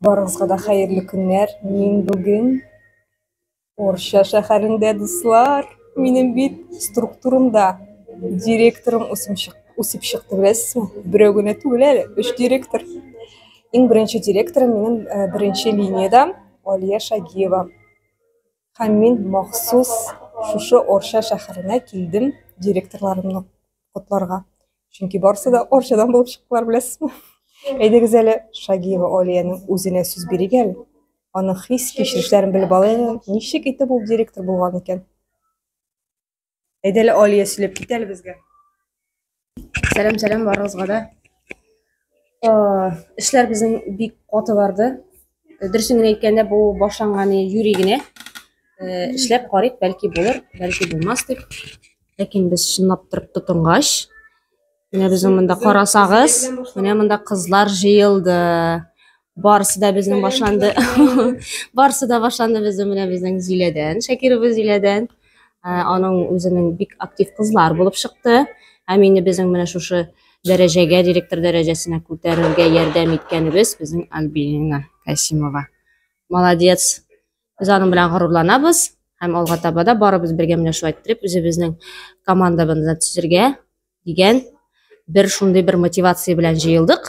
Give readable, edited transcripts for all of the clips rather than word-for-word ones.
Barınızga da hayırlı günler. Min bugün Orşa şäherinde dostlar. Minin bit strukturumda direktorum usip çıktı bilesizmi? Birö güne tugul eli, 3 direktor. Iň birinçi direktorum menin birinçi liniyada Aliya Şagiyeva. Hem min mahsus şuşu Orşa şäherine kildim direktorlarymny gutlarga. Çünki barысы da Orşadan bolup çykdylar bilesizmi? Eýdegiz ele Şagiyeva Aliýanyň özüne söz beri gel. Anyň his geçirişlerini bilip alyň. Niçik ite bol direktor bolgan eken? Eýdele Aliýa süýlep giteli bizge. Selam barınızga da. İşler bizim bik goty bardy. Dirşiňini eýtkende bu başlangany ýürigine işlep garyp, belki bolur, belki bolmaz dip. Lekin biz şynap turup tutungaç, mine bizim mында karasagız, mine mында kızlar jyýyldy. Barысы da bizim başlandy. Barысы da başlandy bizim mine bizden Zileden, Şakirowez Zileden. Anyň özüniň bik aktiv kızlar bolup çykdy. Hem indi bizim mine şuşy derejege, direktor derejesine köterilge ýerdem etkenimiz bizim Albina Kasimova. Молодец. Biz anyň bilen gururlanabys. Hem alga tabada barybız birge mine şu aýtdyryp, özübizniň komandabyzda tüzürge digen bir şunday bir motivasiýa bilen jyýyldyk.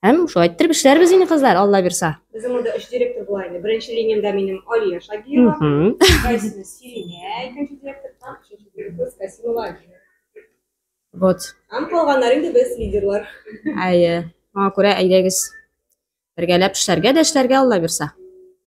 Hem şu aýtdyryp işlerimiz indi kızlar, Allah bersa. Bizim orada 3 direktor bulaydı. Birinci liniyamda menim Aliya Şagiyeva, Kaysina Sirine, ikinci direktor tam üçüncü direktor Kasimova. Вот. Am kalganların da biz liderler. Aýy, maňa görä aýdegiz birgelep işlerge de işlerge Allah bersa.